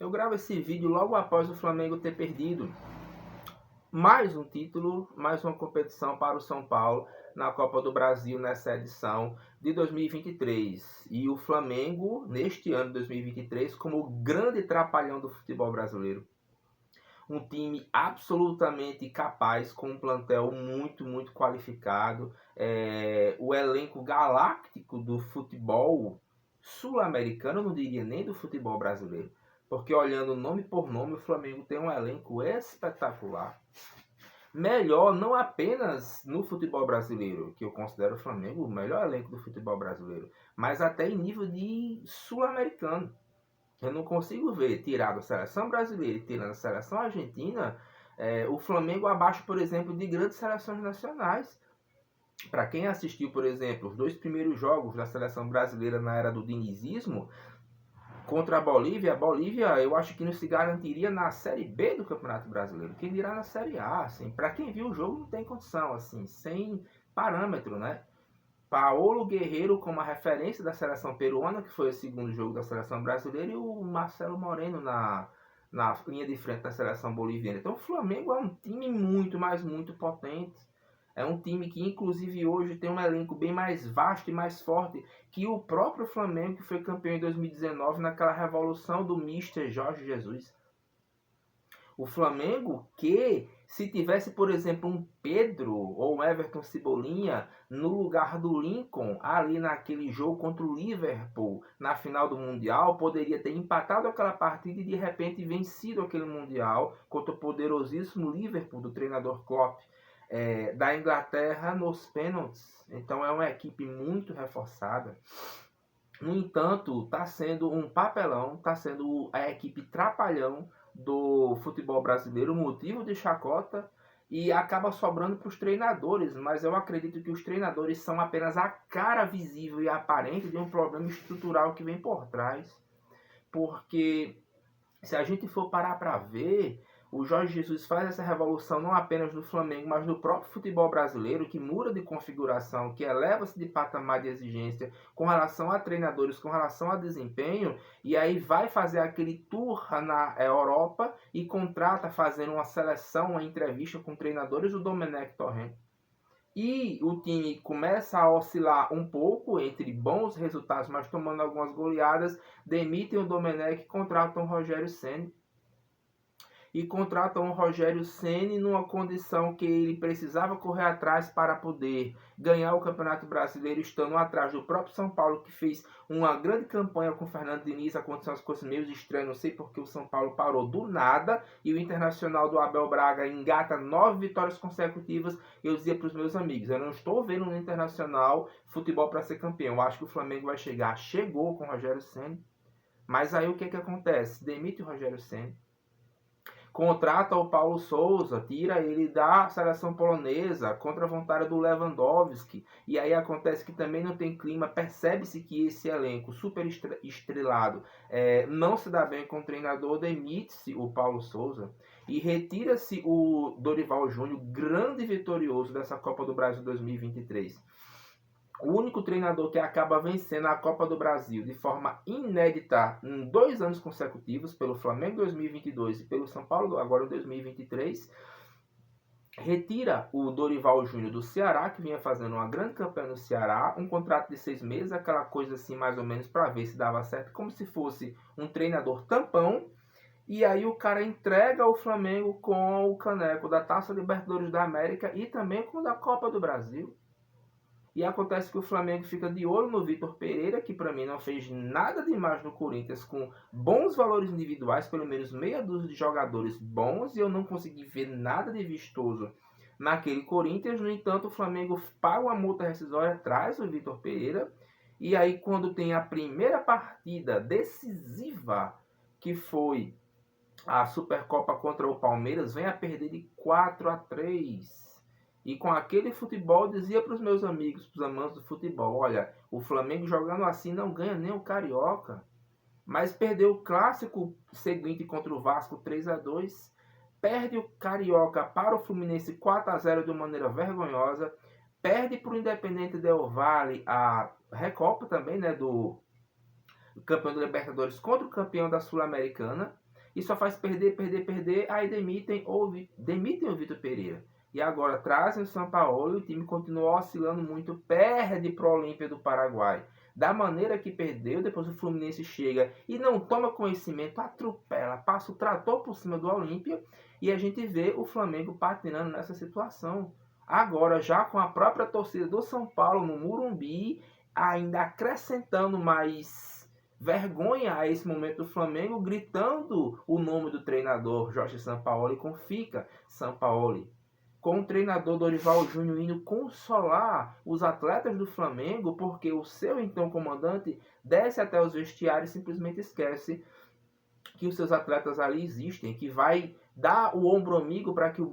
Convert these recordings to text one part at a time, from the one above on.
Eu gravo esse vídeo logo após o Flamengo ter perdido mais um título, mais uma competição para o São Paulo na Copa do Brasil nessa edição de 2023. E o Flamengo, neste ano de 2023, como o grande trapalhão do futebol brasileiro. Um time absolutamente capaz, com um plantel muito qualificado. O elenco galáctico do futebol sul-americano, eu não diria nem do futebol brasileiro. Porque olhando nome por nome, o Flamengo tem um elenco espetacular. Melhor não apenas no futebol brasileiro, que eu considero o Flamengo o melhor elenco do futebol brasileiro, mas até em nível de sul-americano. Eu não consigo ver, tirado a seleção brasileira e tirando a seleção argentina, o Flamengo abaixo, por exemplo, de grandes seleções nacionais. Para quem assistiu, por exemplo, os 2 primeiros jogos da seleção brasileira na era do dinizismo, contra a Bolívia eu acho que não se garantiria na Série B do Campeonato Brasileiro, quem dirá na Série A, assim, para quem viu o jogo não tem condição, assim, sem parâmetro, né? Paulo Guerreiro como a referência da seleção peruana, que foi o segundo jogo da seleção brasileira, e o Marcelo Moreno na linha de frente da seleção boliviana. Então o Flamengo é um time muito potente. É um time que, inclusive, hoje tem um elenco bem mais vasto e mais forte que o próprio Flamengo, que foi campeão em 2019 naquela revolução do Mister Jorge Jesus. O Flamengo que, se tivesse, por exemplo, um Pedro ou um Everton Cebolinha no lugar do Lincoln, ali naquele jogo contra o Liverpool, na final do Mundial, poderia ter empatado aquela partida e, de repente, vencido aquele Mundial contra o poderosíssimo Liverpool do treinador Klopp. Da Inglaterra nos pênaltis. Então é uma equipe muito reforçada. No entanto, está sendo um papelão, está sendo a equipe trapalhão do futebol brasileiro, motivo de chacota, e acaba sobrando para os treinadores, mas eu acredito que os treinadores são apenas a cara visível e aparente de um problema estrutural que vem por trás. Porque se a gente for parar para ver, o Jorge Jesus faz essa revolução não apenas no Flamengo, mas no próprio futebol brasileiro, que muda de configuração, que eleva-se de patamar de exigência com relação a treinadores, com relação a desempenho, e aí vai fazer aquele tour na Europa e contrata, fazendo uma seleção, uma entrevista com treinadores, o Domenech Torrent. E o time começa a oscilar um pouco entre bons resultados, mas tomando algumas goleadas, demitem o Domenech e contratam o Rogério Ceni. E contratam o Rogério Ceni numa condição que ele precisava correr atrás para poder ganhar o Campeonato Brasileiro, estando atrás do próprio São Paulo, que fez uma grande campanha com o Fernando Diniz. Aconteceu as coisas meio estranhas, não sei porque o São Paulo parou do nada, e o Internacional do Abel Braga engata 9 vitórias consecutivas. Eu dizia para os meus amigos, eu não estou vendo no Internacional futebol para ser campeão, eu acho que o Flamengo vai chegar. Chegou com o Rogério Ceni, mas aí o que acontece? Demite o Rogério Ceni, contrata o Paulo Souza, tira ele da seleção polonesa contra a vontade do Lewandowski, e aí acontece que também não tem clima. Percebe-se que esse elenco super estrelado não se dá bem com o treinador, demite-se o Paulo Souza e retira-se o Dorival Júnior, grande vitorioso dessa Copa do Brasil 2023. O único treinador que acaba vencendo a Copa do Brasil de forma inédita em 2 anos consecutivos, pelo Flamengo em 2022 e pelo São Paulo agora em 2023, retira o Dorival Júnior do Ceará, que vinha fazendo uma grande campanha no Ceará, um contrato de 6 meses, aquela coisa assim mais ou menos para ver se dava certo, como se fosse um treinador tampão. E aí o cara entrega o Flamengo com o caneco da Taça Libertadores da América e também com o da Copa do Brasil. E acontece que o Flamengo fica de olho no Vitor Pereira, que para mim não fez nada demais no Corinthians, com bons valores individuais, pelo menos meia dúzia de jogadores bons, e eu não consegui ver nada de vistoso naquele Corinthians. No entanto, o Flamengo paga uma multa rescisória, traz o Vitor Pereira, e aí quando tem a primeira partida decisiva, que foi a Supercopa contra o Palmeiras, vem a perder de 4-3. E com aquele futebol, dizia para os meus amigos, para os amantes do futebol, olha, o Flamengo jogando assim não ganha nem o Carioca. Mas perdeu o clássico seguinte contra o Vasco 3-2. Perde o Carioca para o Fluminense 4-0 de maneira vergonhosa. Perde para o Independente Del Valle a Recopa também, né, do campeão da Libertadores contra o campeão da Sul-Americana. e só faz perder, perder, perder, aí demitem o Vitor Pereira. E agora trazem o Sampaoli e o time continua oscilando muito, perde para o Olímpia do Paraguai. Da maneira que perdeu, depois o Fluminense chega e não toma conhecimento, atropela, passa o trator por cima do Olímpia e a gente vê o Flamengo patinando nessa situação. Agora, já com a própria torcida do São Paulo no Morumbi, ainda acrescentando mais vergonha a esse momento do Flamengo, gritando o nome do treinador Jorge Sampaoli com Fica Sampaoli, com o treinador Dorival Júnior indo consolar os atletas do Flamengo, porque o seu então comandante desce até os vestiários e simplesmente esquece que os seus atletas ali existem, que vai dar o ombro amigo para que o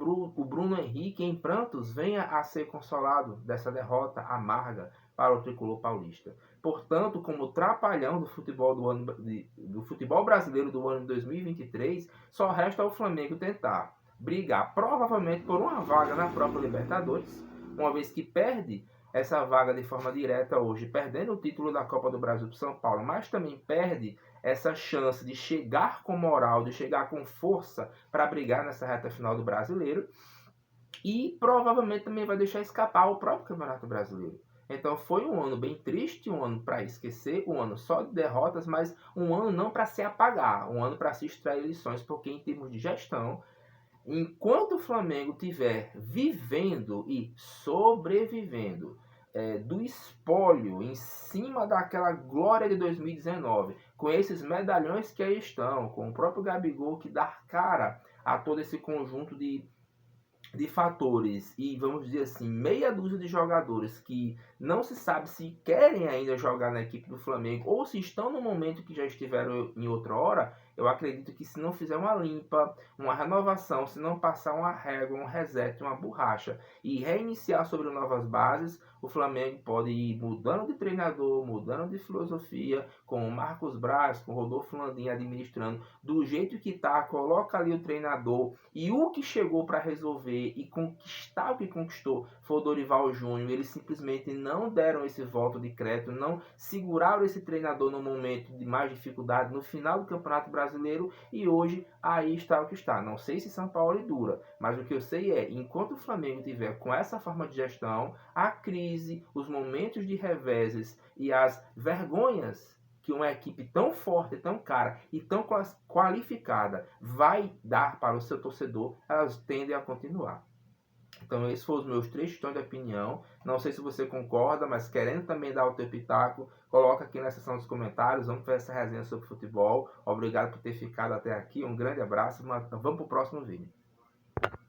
Bruno Henrique, em prantos, venha a ser consolado dessa derrota amarga para o tricolor paulista. Portanto, como trapalhão do futebol, do futebol brasileiro do ano de 2023, só resta ao Flamengo tentar brigar provavelmente por uma vaga na própria Libertadores, uma vez que perde essa vaga de forma direta hoje, perdendo o título da Copa do Brasil para o São Paulo, mas também perde essa chance de chegar com moral, de chegar com força para brigar nessa reta final do Brasileiro, e provavelmente também vai deixar escapar o próprio Campeonato Brasileiro. Então foi um ano bem triste, um ano para esquecer, um ano só de derrotas, mas um ano não para se apagar, um ano para se extrair lições, porque em termos de gestão, enquanto o Flamengo estiver vivendo e sobrevivendo do espólio em cima daquela glória de 2019, com esses medalhões que aí estão, com o próprio Gabigol que dá cara a todo esse conjunto de fatores e, vamos dizer assim, meia dúzia de jogadores que não se sabe se querem ainda jogar na equipe do Flamengo ou se estão no momento que já estiveram em outra hora, eu acredito que se não fizer uma limpa, uma renovação, se não passar uma régua, um reset, uma borracha e reiniciar sobre novas bases, o Flamengo pode ir mudando de treinador, mudando de filosofia, com o Marcos Braz, com o Rodolfo Landim administrando do jeito que tá, coloca ali o treinador e o que chegou para resolver e conquistar o que conquistou foi o Dorival Júnior. Eles simplesmente não deram esse voto de crédito, não seguraram esse treinador no momento de mais dificuldade, no final do Campeonato Brasileiro, e hoje aí está o que está. Não sei se São Paulo dura, mas o que eu sei é, enquanto o Flamengo tiver com essa forma de gestão, a crise, os momentos de reveses e as vergonhas que uma equipe tão forte, tão cara e tão qualificada vai dar para o seu torcedor, elas tendem a continuar. Então esses foram os meus 3 tons de opinião. Não sei se você concorda, mas querendo também dar o teu pitaco, coloca aqui na seção dos comentários. Vamos fazer essa resenha sobre futebol. Obrigado por ter ficado até aqui. Um grande abraço. Vamos para o próximo vídeo.